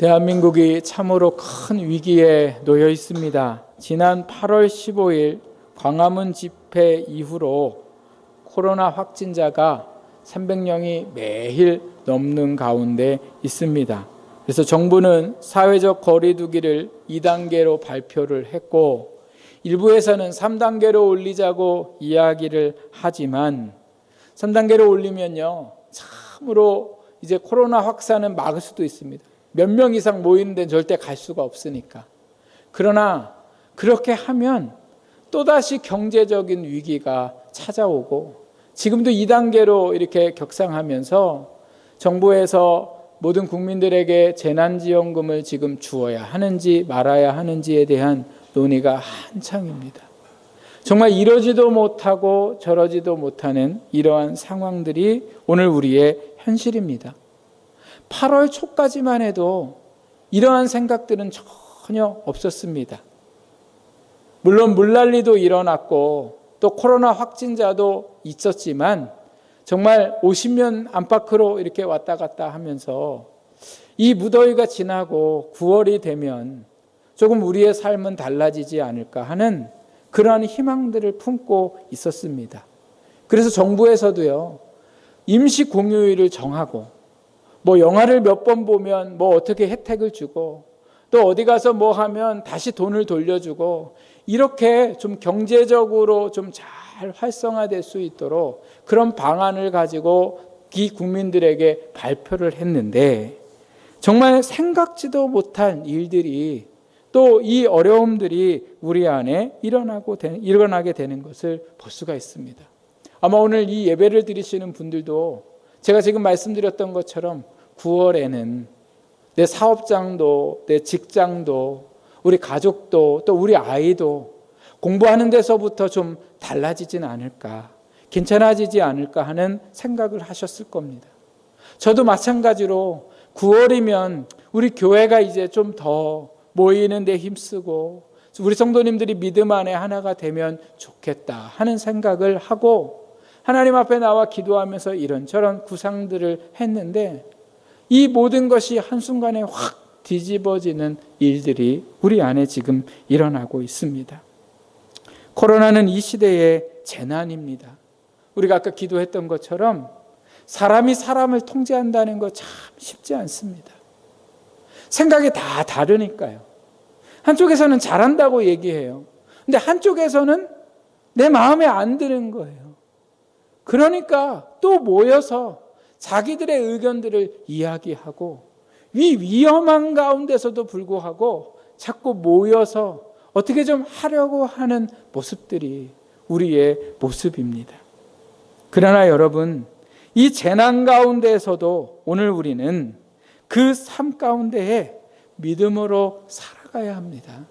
대한민국이 참으로 큰 위기에 놓여 있습니다. 지난 8월 15일 광화문 집회 이후로 코로나 확진자가 300명이 매일 넘는 가운데 있습니다. 그래서 정부는 사회적 거리 두기를 2단계로 발표를 했고, 일부에서는 3단계로 올리자고 이야기를 하지만 3단계로 올리면요, 참으로 이제 코로나 확산은 막을 수도 있습니다. 몇 명 이상 모이는 데는 절대 갈 수가 없으니까. 그러나 그렇게 하면 또다시 경제적인 위기가 찾아오고, 지금도 2단계로 이렇게 격상하면서 정부에서 모든 국민들에게 재난지원금을 지금 주어야 하는지 말아야 하는지에 대한 논의가 한창입니다. 정말 이러지도 못하고 저러지도 못하는 이러한 상황들이 오늘 우리의 현실입니다. 8월 초까지만 해도 이러한 생각들은 전혀 없었습니다. 물론 물난리도 일어났고 또 코로나 확진자도 있었지만 정말 50년 안팎으로 이렇게 왔다 갔다 하면서 이 무더위가 지나고 9월이 되면 조금 우리의 삶은 달라지지 않을까 하는 그러한 희망들을 품고 있었습니다. 그래서 정부에서도요, 임시 공휴일을 정하고 영화를 몇 번 보면 어떻게 혜택을 주고 또 어디 가서 하면 다시 돈을 돌려주고 이렇게 좀 경제적으로 좀 잘 활성화될 수 있도록 그런 방안을 가지고 이 국민들에게 발표를 했는데, 정말 생각지도 못한 일들이 또 이 어려움들이 우리 안에 일어나게 되는 것을 볼 수가 있습니다. 아마 오늘 이 예배를 드리시는 분들도 제가 지금 말씀드렸던 것처럼 9월에는 내 사업장도 내 직장도 우리 가족도 또 우리 아이도 공부하는 데서부터 좀 달라지진 않을까, 괜찮아지지 않을까 하는 생각을 하셨을 겁니다. 저도 마찬가지로 9월이면 우리 교회가 이제 좀 더 모이는 데 힘쓰고 우리 성도님들이 믿음 안에 하나가 되면 좋겠다 하는 생각을 하고 하나님 앞에 나와 기도하면서 이런저런 구상들을 했는데, 이 모든 것이 한순간에 확 뒤집어지는 일들이 우리 안에 지금 일어나고 있습니다. 코로나는 이 시대의 재난입니다. 우리가 아까 기도했던 것처럼 사람이 사람을 통제한다는 거 참 쉽지 않습니다. 생각이 다 다르니까요. 한쪽에서는 잘한다고 얘기해요. 근데 한쪽에서는 내 마음에 안 드는 거예요. 그러니까 또 모여서 자기들의 의견들을 이야기하고, 이 위험한 가운데서도 불구하고 자꾸 모여서 어떻게 좀 하려고 하는 모습들이 우리의 모습입니다. 그러나 여러분, 이 재난 가운데에서도 오늘 우리는 그 삶 가운데에 믿음으로 살아가야 합니다.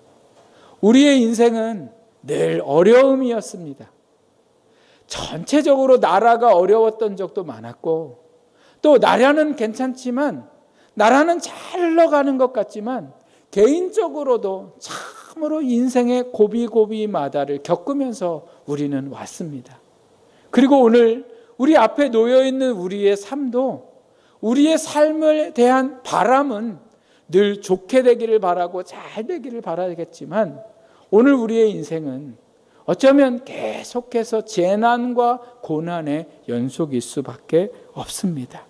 우리의 인생은 늘 어려움이었습니다. 전체적으로 나라가 어려웠던 적도 많았고, 또 나라는 괜찮지만, 나라는 잘 흘러가는 것 같지만 개인적으로도 참으로 인생의 고비고비마다를 겪으면서 우리는 왔습니다. 그리고 오늘 우리 앞에 놓여있는 우리의 삶도, 우리의 삶에 대한 바람은 늘 좋게 되기를 바라고 잘 되기를 바라겠지만, 오늘 우리의 인생은 어쩌면 계속해서 재난과 고난의 연속일 수밖에 없습니다.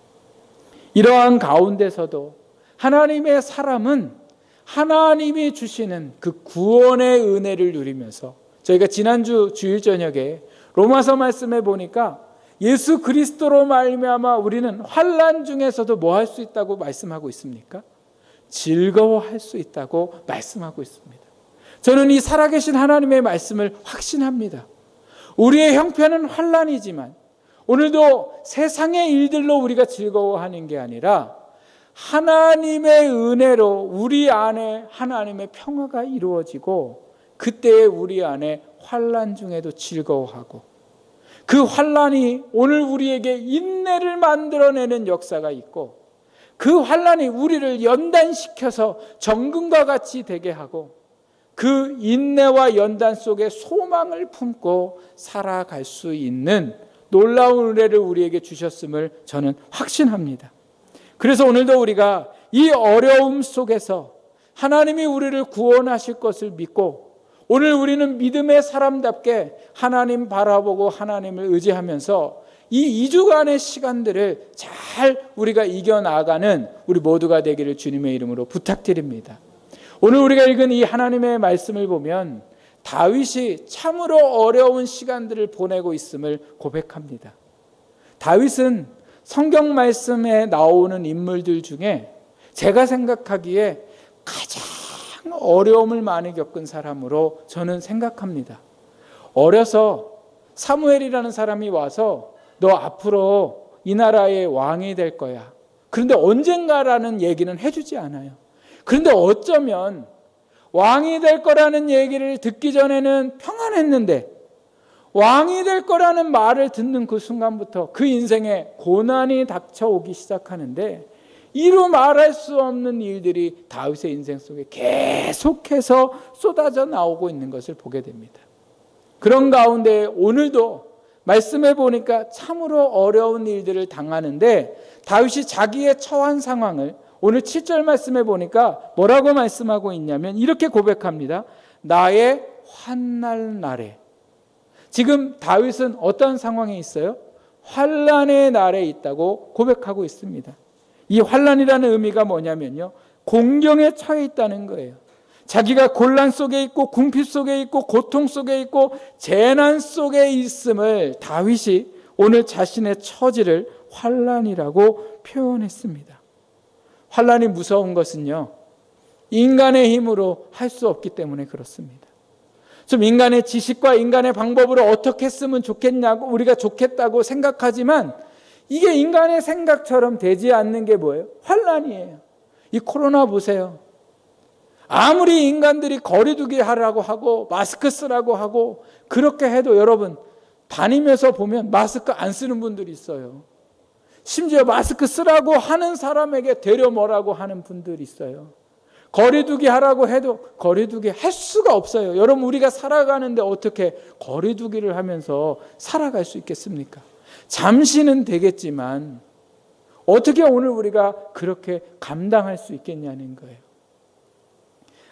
이러한 가운데서도 하나님의 사람은 하나님이 주시는 그 구원의 은혜를 누리면서, 저희가 지난주 주일 저녁에 로마서 말씀에 보니까 예수 그리스도로 말미암아 우리는 환난 중에서도 뭐 할 수 있다고 말씀하고 있습니까? 즐거워할 수 있다고 말씀하고 있습니다. 저는 이 살아계신 하나님의 말씀을 확신합니다. 우리의 형편은 환난이지만 오늘도 세상의 일들로 우리가 즐거워하는 게 아니라 하나님의 은혜로 우리 안에 하나님의 평화가 이루어지고, 그때에 우리 안에 환난 중에도 즐거워하고, 그 환난이 오늘 우리에게 인내를 만들어내는 역사가 있고, 그 환난이 우리를 연단시켜서 정금과 같이 되게 하고, 그 인내와 연단 속에 소망을 품고 살아갈 수 있는 놀라운 은혜를 우리에게 주셨음을 저는 확신합니다. 그래서 오늘도 우리가 이 어려움 속에서 하나님이 우리를 구원하실 것을 믿고 오늘 우리는 믿음의 사람답게 하나님 바라보고 하나님을 의지하면서 이 2주간의 시간들을 잘 우리가 이겨나가는 우리 모두가 되기를 주님의 이름으로 부탁드립니다. 오늘 우리가 읽은 이 하나님의 말씀을 보면 다윗이 참으로 어려운 시간들을 보내고 있음을 고백합니다. 다윗은 성경 말씀에 나오는 인물들 중에 제가 생각하기에 가장 어려움을 많이 겪은 사람으로 저는 생각합니다. 어려서 사무엘이라는 사람이 와서 너 앞으로 이 나라의 왕이 될 거야. 그런데 언젠가라는 얘기는 해주지 않아요. 그런데 어쩌면 왕이 될 거라는 얘기를 듣기 전에는 평안했는데 왕이 될 거라는 말을 듣는 그 순간부터 그 인생에 고난이 닥쳐오기 시작하는데 이루 말할 수 없는 일들이 다윗의 인생 속에 계속해서 쏟아져 나오고 있는 것을 보게 됩니다. 그런 가운데 오늘도 말씀해 보니까 참으로 어려운 일들을 당하는데 다윗이 자기의 처한 상황을 오늘 7절 말씀해 보니까 뭐라고 말씀하고 있냐면 이렇게 고백합니다. 나의 환난 날에. 지금 다윗은 어떤 상황에 있어요? 환난의 날에 있다고 고백하고 있습니다. 이 환난이라는 의미가 뭐냐면요, 공경에 처해 있다는 거예요. 자기가 곤란 속에 있고 궁핍 속에 있고 고통 속에 있고 재난 속에 있음을 다윗이 오늘 자신의 처지를 환난이라고 표현했습니다. 환난이 무서운 것은요, 인간의 힘으로 할 수 없기 때문에 그렇습니다. 좀 인간의 지식과 인간의 방법으로 어떻게 했으면 좋겠냐고 우리가 좋겠다고 생각하지만 이게 인간의 생각처럼 되지 않는 게 뭐예요? 환난이에요. 이 코로나 보세요. 아무리 인간들이 거리두기 하라고 하고 마스크 쓰라고 하고 그렇게 해도 여러분 다니면서 보면 마스크 안 쓰는 분들이 있어요. 심지어 마스크 쓰라고 하는 사람에게 되려 뭐라고 하는 분들이 있어요. 거리두기 하라고 해도 거리두기 할 수가 없어요. 여러분 우리가 살아가는데 어떻게 거리두기를 하면서 살아갈 수 있겠습니까? 잠시는 되겠지만 어떻게 오늘 우리가 그렇게 감당할 수 있겠냐는 거예요.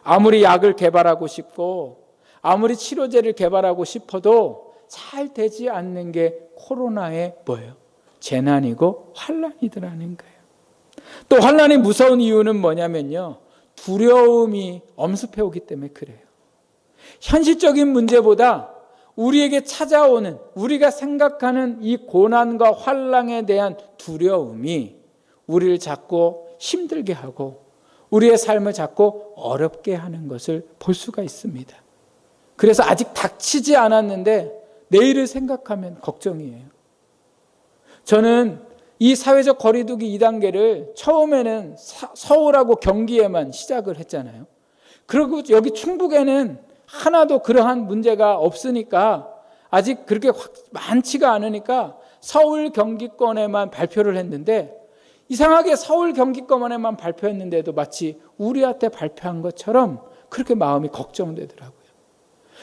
아무리 약을 개발하고 싶고 아무리 치료제를 개발하고 싶어도 잘 되지 않는 게 코로나의 뭐예요? 재난이고 환난이더라는 거예요. 또 환난이 무서운 이유는 뭐냐면요, 두려움이 엄습해 오기 때문에 그래요. 현실적인 문제보다 우리에게 찾아오는 우리가 생각하는 이 고난과 환난에 대한 두려움이 우리를 자꾸 힘들게 하고 우리의 삶을 자꾸 어렵게 하는 것을 볼 수가 있습니다. 그래서 아직 닥치지 않았는데 내일을 생각하면 걱정이에요. 저는 이 사회적 거리두기 2단계를 처음에는 서울하고 경기에만 시작을 했잖아요. 그리고 여기 충북에는 하나도 그러한 문제가 없으니까 아직 그렇게 많지가 않으니까 서울 경기권에만 발표를 했는데 이상하게 서울 경기권에만 발표했는데도 마치 우리한테 발표한 것처럼 그렇게 마음이 걱정되더라고요.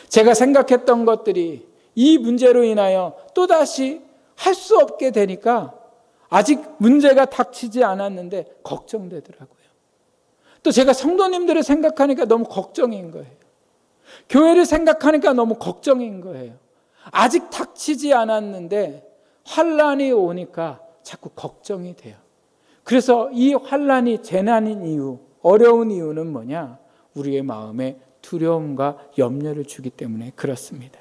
제가 생각했던 것들이 이 문제로 인하여 또다시 할 수 없게 되니까 아직 문제가 닥치지 않았는데 걱정되더라고요. 또 제가 성도님들을 생각하니까 너무 걱정인 거예요. 교회를 생각하니까 너무 걱정인 거예요. 아직 닥치지 않았는데 환난이 오니까 자꾸 걱정이 돼요. 그래서 이 환난이 재난인 이유, 어려운 이유는 뭐냐? 우리의 마음에 두려움과 염려를 주기 때문에 그렇습니다.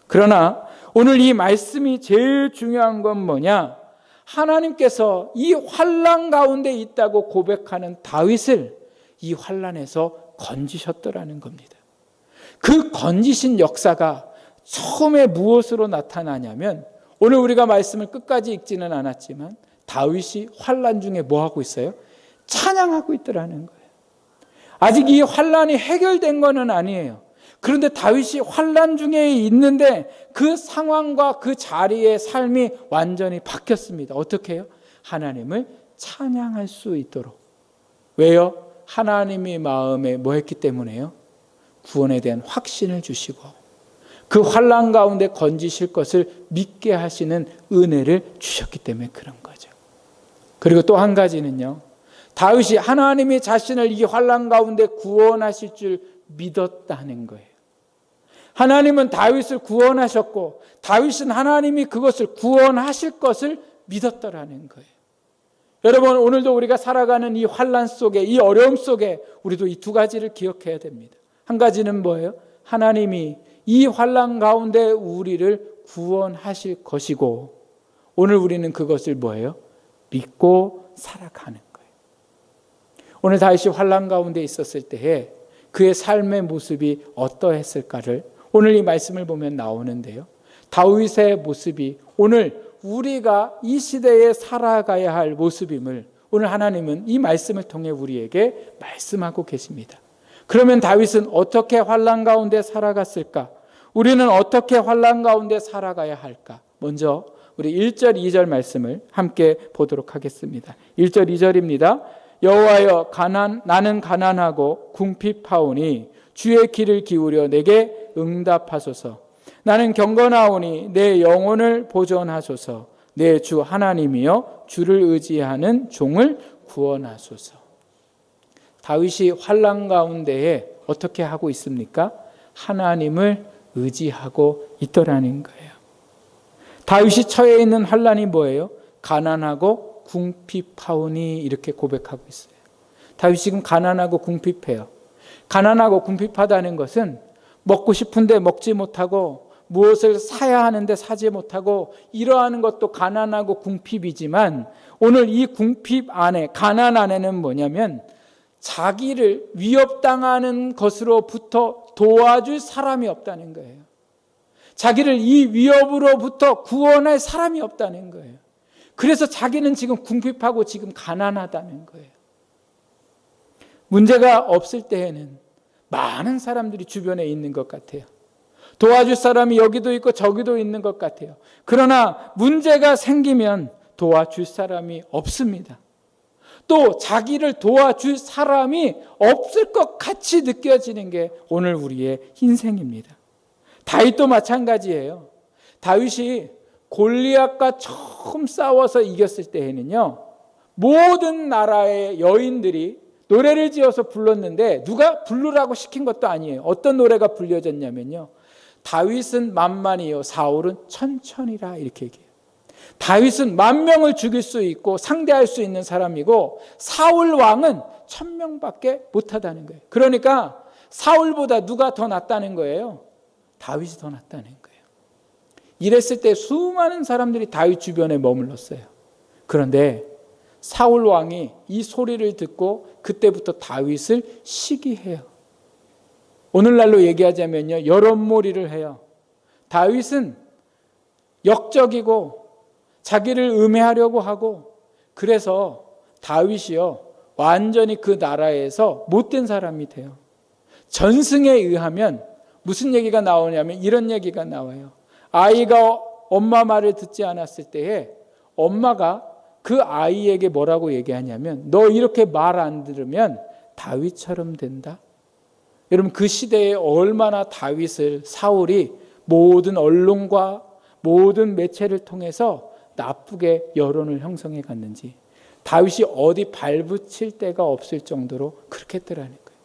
그러나 오늘 이 말씀이 제일 중요한 건 뭐냐? 하나님께서 이 환난 가운데 있다고 고백하는 다윗을 이 환난에서 건지셨더라는 겁니다. 그 건지신 역사가 처음에 무엇으로 나타나냐면 오늘 우리가 말씀을 끝까지 읽지는 않았지만 다윗이 환난 중에 뭐 하고 있어요? 찬양하고 있더라는 거예요. 아직 이 환난이 해결된 거는 아니에요. 그런데 다윗이 환난 중에 있는데 그 상황과 그 자리의 삶이 완전히 바뀌었습니다. 어떻게 해요? 하나님을 찬양할 수 있도록. 왜요? 하나님이 마음에 뭐 했기 때문에요? 구원에 대한 확신을 주시고 그 환난 가운데 건지실 것을 믿게 하시는 은혜를 주셨기 때문에 그런 거죠. 그리고 또 한 가지는요, 다윗이 하나님이 자신을 이 환난 가운데 구원하실 줄 믿었다는 거예요. 하나님은 다윗을 구원하셨고 다윗은 하나님이 그것을 구원하실 것을 믿었더라는 거예요. 여러분, 오늘도 우리가 살아가는 이 환난 속에, 이 어려움 속에 우리도 이 두 가지를 기억해야 됩니다. 한 가지는 뭐예요? 하나님이 이 환난 가운데 우리를 구원하실 것이고 오늘 우리는 그것을 뭐예요? 믿고 살아가는 거예요. 오늘 다윗이 환난 가운데 있었을 때에 그의 삶의 모습이 어떠했을까를 오늘 이 말씀을 보면 나오는데요. 다윗의 모습이 오늘 우리가 이 시대에 살아가야 할 모습임을 오늘 하나님은 이 말씀을 통해 우리에게 말씀하고 계십니다. 그러면 다윗은 어떻게 환난 가운데 살아갔을까? 우리는 어떻게 환난 가운데 살아가야 할까? 먼저 우리 1절 2절 말씀을 함께 보도록 하겠습니다. 1절 2절입니다. 여호와여, 나는 가난하고 궁핍하오니 주의 귀를 기울여 내게 응답하소서. 나는 경건하오니 내 영혼을 보존하소서. 내 주 하나님이여, 주를 의지하는 종을 구원하소서. 다윗이 환난 가운데에 어떻게 하고 있습니까? 하나님을 의지하고 있더라는 거예요. 다윗이 처해 있는 환난이 뭐예요? 가난하고 궁핍하오니 이렇게 고백하고 있어요. 다윗이 지금 가난하고 궁핍해요. 가난하고 궁핍하다는 것은 먹고 싶은데 먹지 못하고 무엇을 사야 하는데 사지 못하고 이러한 것도 가난하고 궁핍이지만 오늘 이 궁핍 안에, 가난 안에는 뭐냐면 자기를 위협당하는 것으로부터 도와줄 사람이 없다는 거예요. 자기를 이 위협으로부터 구원할 사람이 없다는 거예요. 그래서 자기는 지금 궁핍하고 지금 가난하다는 거예요. 문제가 없을 때에는 많은 사람들이 주변에 있는 것 같아요. 도와줄 사람이 여기도 있고 저기도 있는 것 같아요. 그러나 문제가 생기면 도와줄 사람이 없습니다. 또 자기를 도와줄 사람이 없을 것 같이 느껴지는 게 오늘 우리의 인생입니다. 다윗도 마찬가지예요. 다윗이 골리앗과 처음 싸워서 이겼을 때에는요, 모든 나라의 여인들이 노래를 지어서 불렀는데 누가 부르라고 시킨 것도 아니에요. 어떤 노래가 불려졌냐면요, 다윗은 만만이요 사울은 천천이라, 이렇게 얘기해요. 다윗은 10,000명을 죽일 수 있고 상대할 수 있는 사람이고 사울 왕은 1,000명밖에 못하다는 거예요. 그러니까 사울보다 누가 더 낫다는 거예요? 다윗이 더 낫다는 거예요. 이랬을 때 수많은 사람들이 다윗 주변에 머물렀어요. 그런데 사울 왕이 이 소리를 듣고 그때부터 다윗을 시기해요. 오늘날로 얘기하자면요, 여론몰이를 해요. 다윗은 역적이고 자기를 음해하려고 하고, 그래서 다윗이요 완전히 그 나라에서 못된 사람이 돼요. 전승에 의하면 무슨 얘기가 나오냐면 이런 얘기가 나와요. 아이가 엄마 말을 듣지 않았을 때에 엄마가 그 아이에게 뭐라고 얘기하냐면, 너 이렇게 말 안 들으면 다윗처럼 된다. 여러분, 그 시대에 얼마나 다윗을 사울이 모든 언론과 모든 매체를 통해서 나쁘게 여론을 형성해 갔는지, 다윗이 어디 발붙일 데가 없을 정도로 그렇게 했더라는 거예요.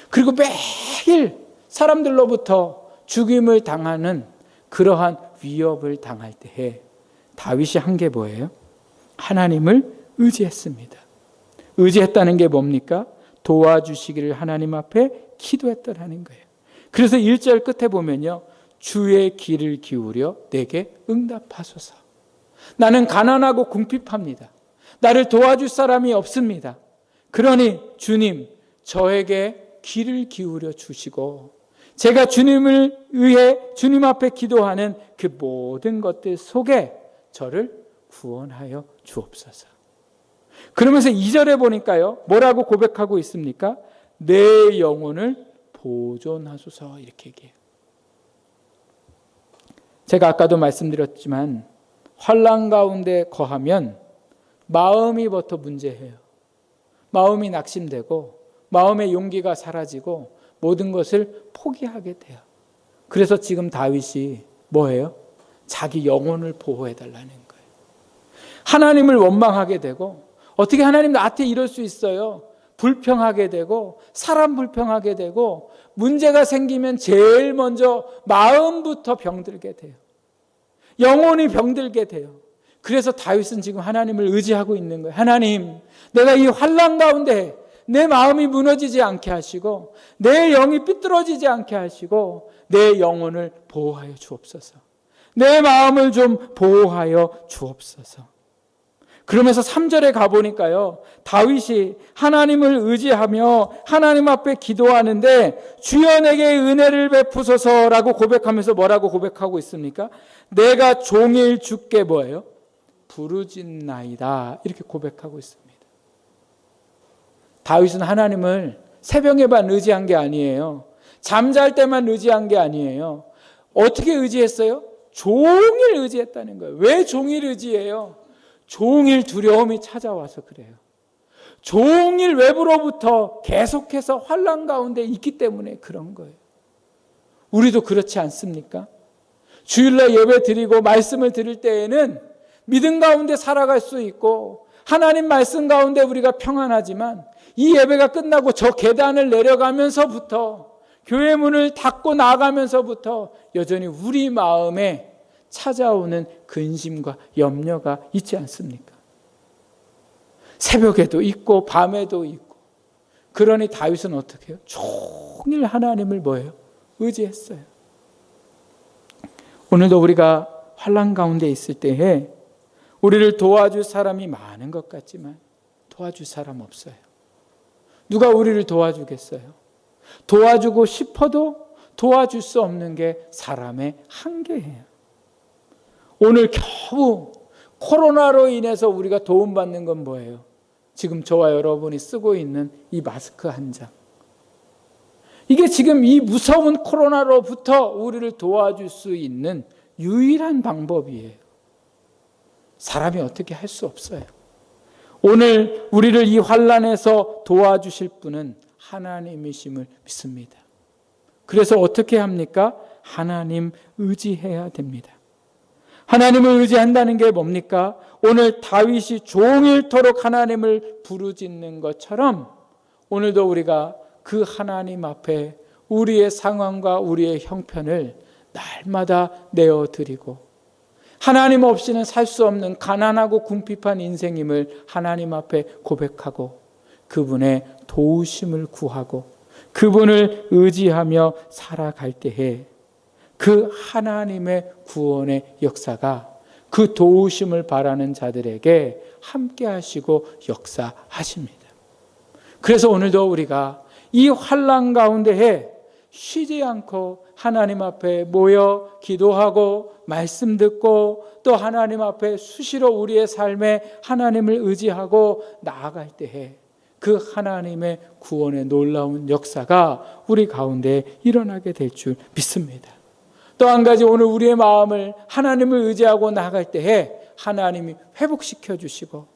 그리고 매일 사람들로부터 죽임을 당하는 그러한 위협을 당할 때에 다윗이 한 게 뭐예요? 하나님을 의지했습니다. 의지했다는 게 뭡니까? 도와주시기를 하나님 앞에 기도했더라는 거예요. 그래서 1절 끝에 보면요, 주의 귀를 기울여 내게 응답하소서. 나는 가난하고 궁핍합니다. 나를 도와줄 사람이 없습니다. 그러니 주님, 저에게 귀를 기울여 주시고 제가 주님을 위해 주님 앞에 기도하는 그 모든 것들 속에 저를 구원하여 주옵소서. 그러면서 2절에 보니까요, 뭐라고 고백하고 있습니까? 내 영혼을 보존하소서, 이렇게 얘기해요. 제가 아까도 말씀드렸지만 환난 가운데 거하면 마음이부터 문제예요. 마음이 낙심되고 마음의 용기가 사라지고 모든 것을 포기하게 돼요. 그래서 지금 다윗이 뭐예요? 자기 영혼을 보호해달라는 거예요. 하나님을 원망하게 되고 어떻게 하나님 나한테 이럴 수 있어요? 불평하게 되고 사람 불평하게 되고 문제가 생기면 제일 먼저 마음부터 병들게 돼요. 영혼이 병들게 돼요. 그래서 다윗은 지금 하나님을 의지하고 있는 거예요. 하나님, 내가 이 환난 가운데 내 마음이 무너지지 않게 하시고 내 영이 삐뚤어지지 않게 하시고 내 영혼을 보호하여 주옵소서. 내 마음을 좀 보호하여 주옵소서. 그러면서 3절에 가보니까요, 다윗이 하나님을 의지하며 하나님 앞에 기도하는데 주여 내게 은혜를 베푸소서라고 고백하면서 뭐라고 고백하고 있습니까? 내가 종일 주께 뭐예요? 부르짖나이다, 이렇게 고백하고 있습니다. 다윗은 하나님을 새벽에만 의지한 게 아니에요. 잠잘 때만 의지한 게 아니에요. 어떻게 의지했어요? 종일 의지했다는 거예요. 왜 종일 의지해요? 종일 두려움이 찾아와서 그래요. 종일 외부로부터 계속해서 환난 가운데 있기 때문에 그런 거예요. 우리도 그렇지 않습니까? 주일날 예배 드리고 말씀을 드릴 때에는 믿음 가운데 살아갈 수 있고 하나님 말씀 가운데 우리가 평안하지만 이 예배가 끝나고 저 계단을 내려가면서부터 교회 문을 닫고 나가면서부터 여전히 우리 마음에 찾아오는 근심과 염려가 있지 않습니까? 새벽에도 있고 밤에도 있고. 그러니 다윗은 어떻게 해요? 종일 하나님을 뭐예요? 의지했어요. 오늘도 우리가 환난 가운데 있을 때에 우리를 도와줄 사람이 많은 것 같지만 도와줄 사람 없어요. 누가 우리를 도와주겠어요? 도와주고 싶어도 도와줄 수 없는 게 사람의 한계예요. 오늘 겨우 코로나로 인해서 우리가 도움받는 건 뭐예요? 지금 저와 여러분이 쓰고 있는 이 마스크 한 장. 이게 지금 이 무서운 코로나로부터 우리를 도와줄 수 있는 유일한 방법이에요. 사람이 어떻게 할 수 없어요. 오늘 우리를 이 환난에서 도와주실 분은 하나님이심을 믿습니다. 그래서 어떻게 합니까? 하나님 의지해야 됩니다. 하나님을 의지한다는 게 뭡니까? 오늘 다윗이 종일토록 하나님을 부르짖는 것처럼 오늘도 우리가 그 하나님 앞에 우리의 상황과 우리의 형편을 날마다 내어드리고 하나님 없이는 살 수 없는 가난하고 궁핍한 인생임을 하나님 앞에 고백하고 그분의 도우심을 구하고 그분을 의지하며 살아갈 때에 그 하나님의 구원의 역사가 그 도우심을 바라는 자들에게 함께 하시고 역사하십니다. 그래서 오늘도 우리가 이 환난 가운데에 쉬지 않고 하나님 앞에 모여 기도하고 말씀 듣고 또 하나님 앞에 수시로 우리의 삶에 하나님을 의지하고 나아갈 때에 그 하나님의 구원의 놀라운 역사가 우리 가운데 일어나게 될 줄 믿습니다. 또 한 가지, 오늘 우리의 마음을 하나님을 의지하고 나아갈 때에 하나님이 회복시켜 주시고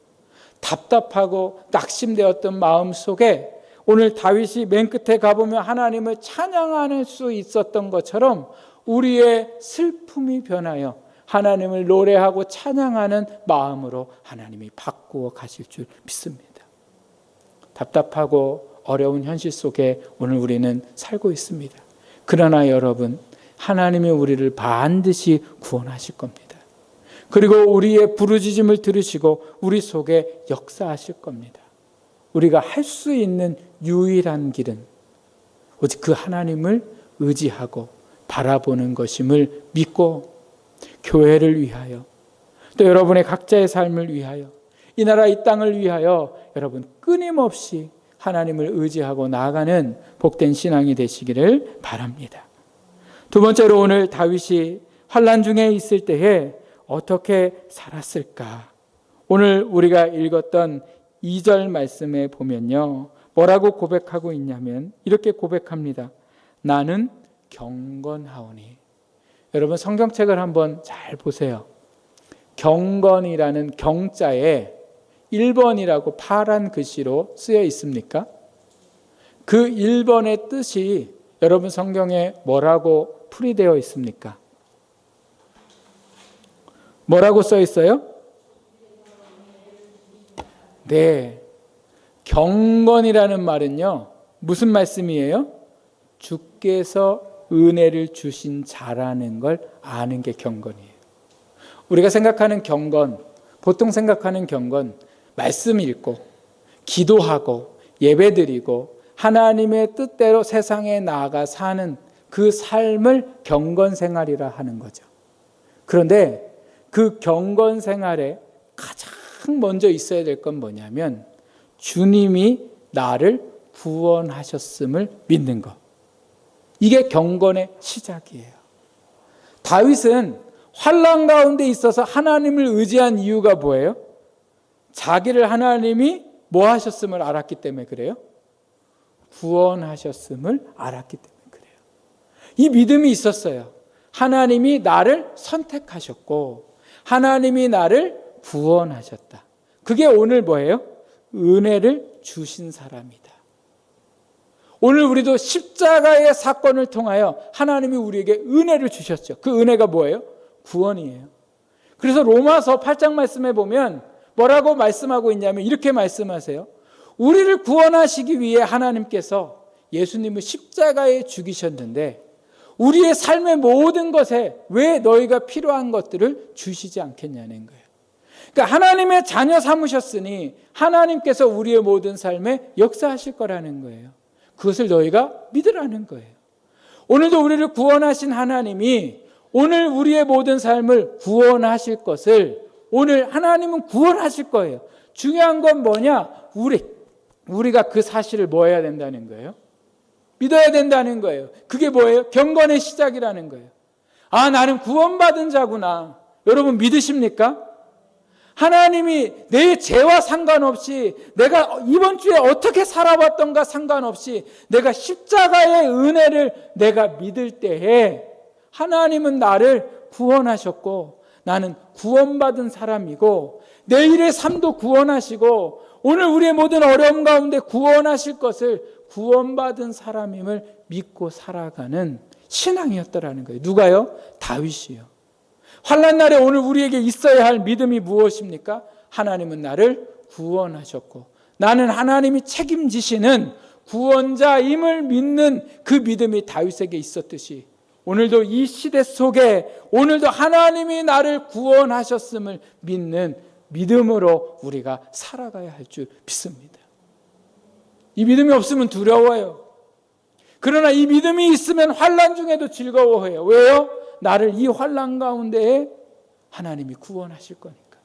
답답하고 낙심되었던 마음 속에 오늘 다윗이 맨 끝에 가보면 하나님을 찬양할 수 있었던 것처럼 우리의 슬픔이 변하여 하나님을 노래하고 찬양하는 마음으로 하나님이 바꾸어 가실 줄 믿습니다. 답답하고 어려운 현실 속에 오늘 우리는 살고 있습니다. 그러나 여러분, 하나님이 우리를 반드시 구원하실 겁니다. 그리고 우리의 부르짖음을 들으시고 우리 속에 역사하실 겁니다. 우리가 할 수 있는 유일한 길은 오직 그 하나님을 의지하고 바라보는 것임을 믿고 교회를 위하여 또 여러분의 각자의 삶을 위하여 이 나라 이 땅을 위하여 여러분 끊임없이 하나님을 의지하고 나아가는 복된 신앙이 되시기를 바랍니다. 두 번째로 오늘 다윗이 환난 중에 있을 때에 어떻게 살았을까? 오늘 우리가 읽었던 2절 말씀에 보면요, 뭐라고 고백하고 있냐면 이렇게 고백합니다. 나는 경건하오니. 여러분 성경책을 한번 잘 보세요. 경건이라는 경자에 1번이라고 파란 글씨로 쓰여 있습니까? 그 1번의 뜻이 여러분 성경에 뭐라고 풀이되어 있습니까? 뭐라고 써 있어요? 네, 경건이라는 말은요, 무슨 말씀이에요? 주께서 은혜를 주신 자라는 걸 아는 게 경건이에요. 우리가 생각하는 경건, 보통 생각하는 경건, 말씀 읽고 기도하고 예배드리고 하나님의 뜻대로 세상에 나아가 사는 그 삶을 경건 생활이라 하는 거죠. 그런데 그 경건 생활에 가장 먼저 있어야 될 건 뭐냐면 주님이 나를 구원하셨음을 믿는 것. 이게 경건의 시작이에요. 다윗은 환난 가운데 있어서 하나님을 의지한 이유가 뭐예요? 자기를 하나님이 뭐 하셨음을 알았기 때문에 그래요? 구원하셨음을 알았기 때문에 그래요. 이 믿음이 있었어요. 하나님이 나를 선택하셨고 하나님이 나를 구원하셨다. 그게 오늘 뭐예요? 은혜를 주신 사람이다. 오늘 우리도 십자가의 사건을 통하여 하나님이 우리에게 은혜를 주셨죠. 그 은혜가 뭐예요? 구원이에요. 그래서 로마서 8장 말씀에 보면 뭐라고 말씀하고 있냐면 이렇게 말씀하세요. 우리를 구원하시기 위해 하나님께서 예수님을 십자가에 죽이셨는데 우리의 삶의 모든 것에 왜 너희가 필요한 것들을 주시지 않겠냐는 거예요. 그러니까 하나님의 자녀 삼으셨으니 하나님께서 우리의 모든 삶에 역사하실 거라는 거예요. 그것을 너희가 믿으라는 거예요. 오늘도 우리를 구원하신 하나님이 오늘 우리의 모든 삶을 구원하실 것을 오늘 하나님은 구원하실 거예요. 중요한 건 뭐냐? 우리가 그 사실을 뭐 해야 된다는 거예요? 믿어야 된다는 거예요. 그게 뭐예요? 경건의 시작이라는 거예요. 아, 나는 구원받은 자구나. 여러분 믿으십니까? 하나님이 내 죄와 상관없이 내가 이번 주에 어떻게 살아왔던가 상관없이 내가 십자가의 은혜를 내가 믿을 때에 하나님은 나를 구원하셨고 나는 구원받은 사람이고 내일의 삶도 구원하시고 오늘 우리의 모든 어려움 가운데 구원하실 것을 구원받은 사람임을 믿고 살아가는 신앙이었더라는 거예요. 누가요? 다윗이요. 환난 날에 오늘 우리에게 있어야 할 믿음이 무엇입니까? 하나님은 나를 구원하셨고 나는 하나님이 책임지시는 구원자임을 믿는 그 믿음이 다윗에게 있었듯이 오늘도 이 시대 속에 오늘도 하나님이 나를 구원하셨음을 믿는 믿음으로 우리가 살아가야 할 줄 믿습니다. 이 믿음이 없으면 두려워요. 그러나 이 믿음이 있으면 환난 중에도 즐거워해요. 왜요? 나를 이 환난 가운데에 하나님이 구원하실 거니까.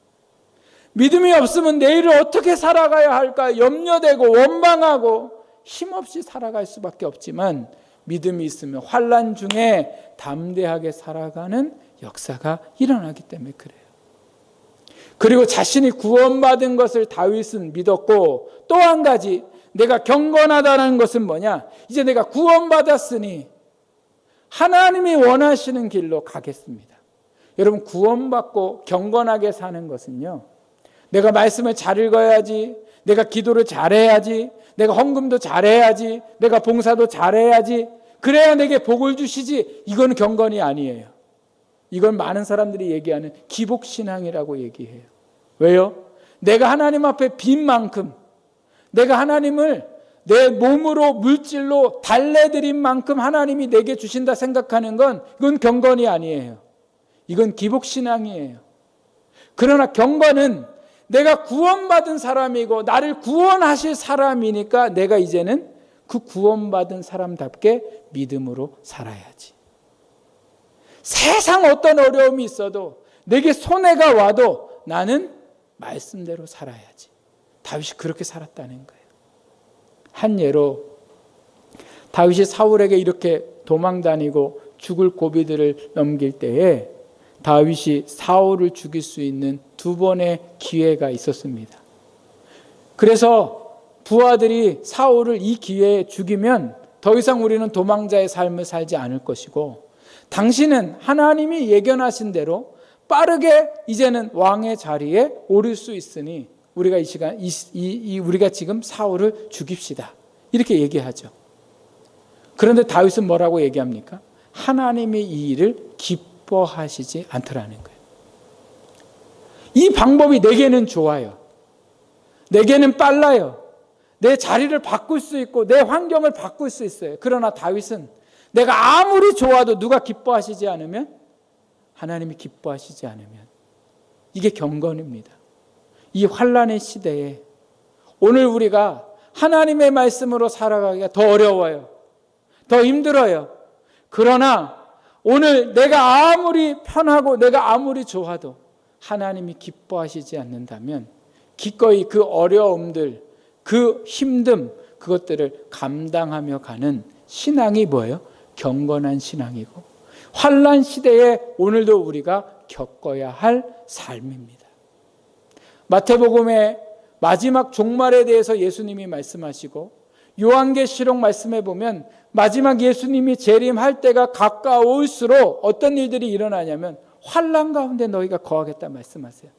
믿음이 없으면 내일을 어떻게 살아가야 할까 염려되고 원망하고 힘없이 살아갈 수밖에 없지만 믿음이 있으면 환난 중에 담대하게 살아가는 역사가 일어나기 때문에 그래요. 그리고 자신이 구원받은 것을 다윗은 믿었고 또 한 가지 내가 경건하다는 것은 뭐냐? 이제 내가 구원받았으니 하나님이 원하시는 길로 가겠습니다. 여러분 구원받고 경건하게 사는 것은요. 내가 말씀을 잘 읽어야지, 내가 기도를 잘해야지, 내가 헌금도 잘해야지, 내가 봉사도 잘해야지, 그래야 내게 복을 주시지. 이건 경건이 아니에요. 이건 많은 사람들이 얘기하는 기복신앙이라고 얘기해요. 왜요? 내가 하나님 앞에 빈 만큼 내가 하나님을 내 몸으로 물질로 달래드린 만큼 하나님이 내게 주신다 생각하는 건 이건 경건이 아니에요. 이건 기복신앙이에요. 그러나 경건은 내가 구원받은 사람이고 나를 구원하실 사람이니까 내가 이제는 그 구원받은 사람답게 믿음으로 살아야지. 세상 어떤 어려움이 있어도 내게 손해가 와도 나는 말씀대로 살아야지. 다윗이 그렇게 살았다는 거예요. 한 예로 다윗이 사울에게 이렇게 도망다니고 죽을 고비들을 넘길 때에 다윗이 사울을 죽일 수 있는 두 번의 기회가 있었습니다. 그래서 부하들이 사울을 이 기회에 죽이면 더 이상 우리는 도망자의 삶을 살지 않을 것이고 당신은 하나님이 예견하신 대로 빠르게 이제는 왕의 자리에 오를 수 있으니 우리가 이 시간 우리가 지금 사울을 죽입시다. 이렇게 얘기하죠. 그런데 다윗은 뭐라고 얘기합니까? 하나님이 이 일을 기뻐하시지 않더라는 거예요. 이 방법이 내게는 좋아요. 내게는 빨라요. 내 자리를 바꿀 수 있고 내 환경을 바꿀 수 있어요. 그러나 다윗은 내가 아무리 좋아도 누가 기뻐하시지 않으면, 하나님이 기뻐하시지 않으면, 이게 경건입니다. 이 환난의 시대에 오늘 우리가 하나님의 말씀으로 살아가기가 더 어려워요. 더 힘들어요. 그러나 오늘 내가 아무리 편하고 내가 아무리 좋아도 하나님이 기뻐하시지 않는다면 기꺼이 그 어려움들, 그 힘듦, 그것들을 감당하며 가는 신앙이 뭐예요? 경건한 신앙이고 환난 시대에 오늘도 우리가 겪어야 할 삶입니다. 마태복음의 마지막 종말에 대해서 예수님이 말씀하시고 요한계시록 말씀해 보면 마지막 예수님이 재림할 때가 가까울수록 어떤 일들이 일어나냐면 환난 가운데 너희가 거하겠다 말씀하세요.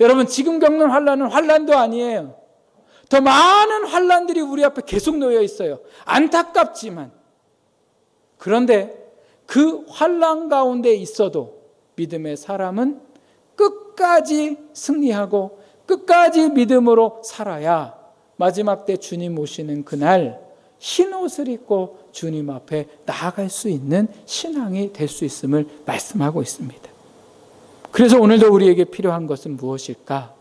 여러분, 지금 겪는 환난은 환난도 아니에요. 더 많은 환난들이 우리 앞에 계속 놓여 있어요. 안타깝지만. 그런데 그 환난 가운데 있어도 믿음의 사람은 끝까지 승리하고 끝까지 믿음으로 살아야 마지막 때 주님 오시는 그날 흰 옷을 입고 주님 앞에 나아갈 수 있는 신앙이 될 수 있음을 말씀하고 있습니다. 그래서 오늘도 우리에게 필요한 것은 무엇일까?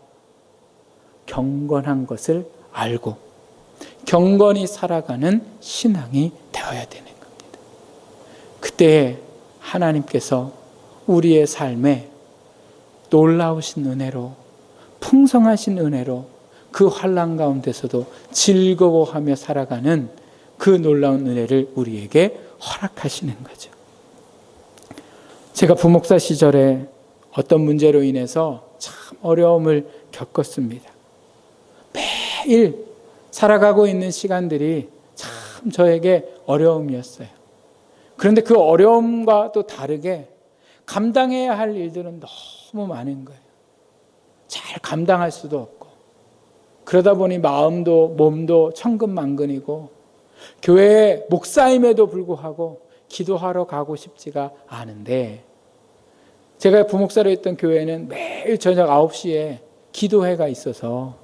경건한 것을 알고 경건히 살아가는 신앙이 되어야 되는 겁니다. 그때 하나님께서 우리의 삶에 놀라우신 은혜로, 풍성하신 은혜로 그 환난 가운데서도 즐거워하며 살아가는 그 놀라운 은혜를 우리에게 허락하시는 거죠. 제가 부목사 시절에 어떤 문제로 인해서 참 어려움을 겪었습니다. 매일 살아가고 있는 시간들이 참 저에게 어려움이었어요. 그런데 그 어려움과 또 다르게 감당해야 할 일들은 너무 많은 거예요. 잘 감당할 수도 없고, 그러다 보니 마음도 몸도 천근만근이고, 교회에 목사임에도 불구하고 기도하러 가고 싶지가 않은데, 제가 부목사로 있던 교회는 매일 저녁 9시에 기도회가 있어서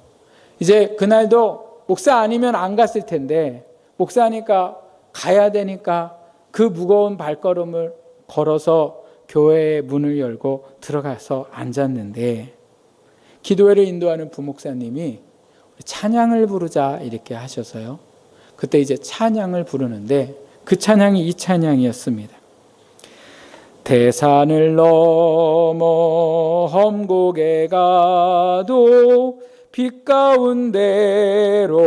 이제 그날도 목사 아니면 안 갔을 텐데 목사니까 가야 되니까 그 무거운 발걸음을 걸어서 교회의 문을 열고 들어가서 앉았는데, 기도회를 인도하는 부목사님이 찬양을 부르자 이렇게 하셔서요. 그때 이제 찬양을 부르는데 그 찬양이 이 찬양이었습니다. 대산을 넘어 험곡에 가도 빛 가운데로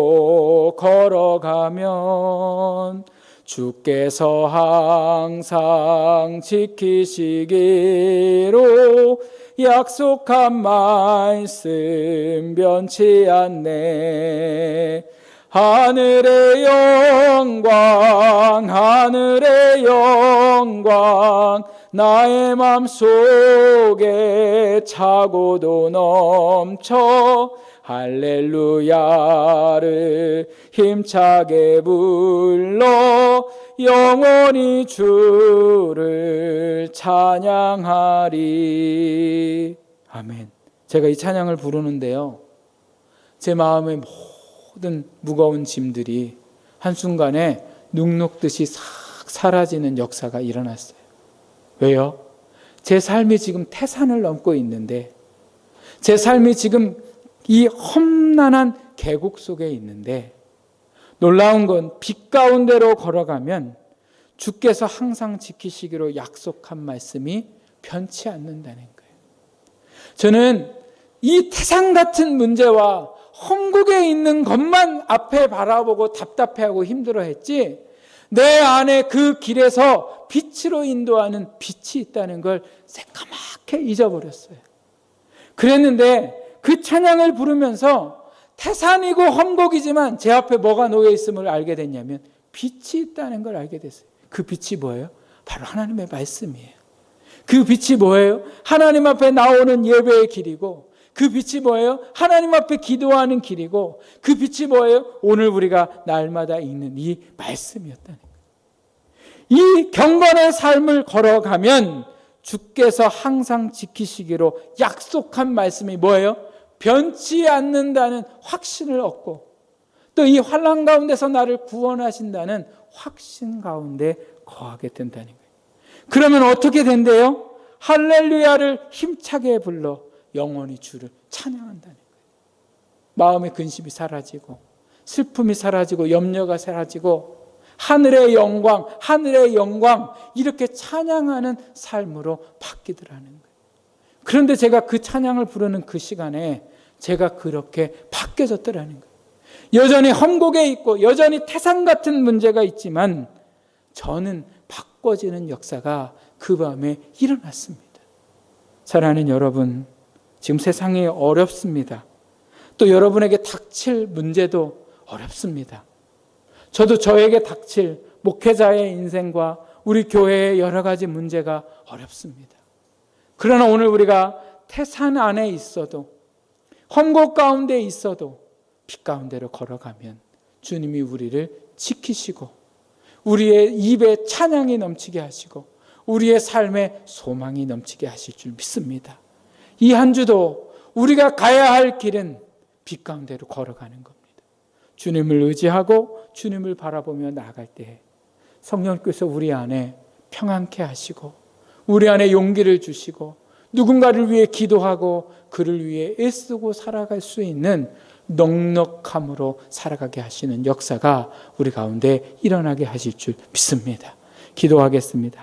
걸어가면 주께서 항상 지키시기로 약속한 말씀 변치 않네. 하늘의 영광, 하늘의 영광, 나의 맘속에 차고도 넘쳐 할렐루야를 힘차게 불러 영원히 주를 찬양하리. 아멘. 제가 이 찬양을 부르는데요, 제 마음의 모든 무거운 짐들이 한순간에 눅눅듯이 싹 사라지는 역사가 일어났어요. 왜요? 제 삶이 지금 태산을 넘고 있는데, 제 삶이 지금 이 험난한 계곡 속에 있는데, 놀라운 건 빛 가운데로 걸어가면 주께서 항상 지키시기로 약속한 말씀이 변치 않는다는 거예요. 저는 이 태산 같은 문제와 험곡에 있는 것만 앞에 바라보고 답답해하고 힘들어했지, 내 안에 그 길에서 빛으로 인도하는 빛이 있다는 걸 새까맣게 잊어버렸어요. 그랬는데 그 찬양을 부르면서 태산이고 험곡이지만 제 앞에 뭐가 놓여 있음을 알게 됐냐면 빛이 있다는 걸 알게 됐어요. 그 빛이 뭐예요? 바로 하나님의 말씀이에요. 그 빛이 뭐예요? 하나님 앞에 나오는 예배의 길이고, 그 빛이 뭐예요? 하나님 앞에 기도하는 길이고, 그 빛이 뭐예요? 오늘 우리가 날마다 읽는 이 말씀이었다는 거예요. 이 경건의 삶을 걸어가면 주께서 항상 지키시기로 약속한 말씀이 뭐예요? 변치 않는다는 확신을 얻고 또 이 환난 가운데서 나를 구원하신다는 확신 가운데 거하게 된다는 거예요. 그러면 어떻게 된대요? 할렐루야를 힘차게 불러 영원히 주를 찬양한다는 거예요. 마음의 근심이 사라지고 슬픔이 사라지고 염려가 사라지고 하늘의 영광 이렇게 찬양하는 삶으로 바뀌더라는 거예요. 그런데 제가 그 찬양을 부르는 그 시간에 제가 그렇게 바뀌어졌더라는 거예요. 여전히 험곡에 있고 여전히 태산 같은 문제가 있지만 저는 바꿔지는 역사가 그 밤에 일어났습니다. 사랑하는 여러분, 지금 세상이 어렵습니다. 또 여러분에게 닥칠 문제도 어렵습니다. 저도 저에게 닥칠 목회자의 인생과 우리 교회의 여러 가지 문제가 어렵습니다. 그러나 오늘 우리가 태산 안에 있어도 험곡 가운데 있어도 빛 가운데로 걸어가면 주님이 우리를 지키시고 우리의 입에 찬양이 넘치게 하시고 우리의 삶에 소망이 넘치게 하실 줄 믿습니다. 이 한 주도 우리가 가야 할 길은 빛 가운데로 걸어가는 겁니다. 주님을 의지하고 주님을 바라보며 나아갈 때 성령께서 우리 안에 평안케 하시고 우리 안에 용기를 주시고 누군가를 위해 기도하고 그를 위해 애쓰고 살아갈 수 있는 넉넉함으로 살아가게 하시는 역사가 우리 가운데 일어나게 하실 줄 믿습니다. 기도하겠습니다.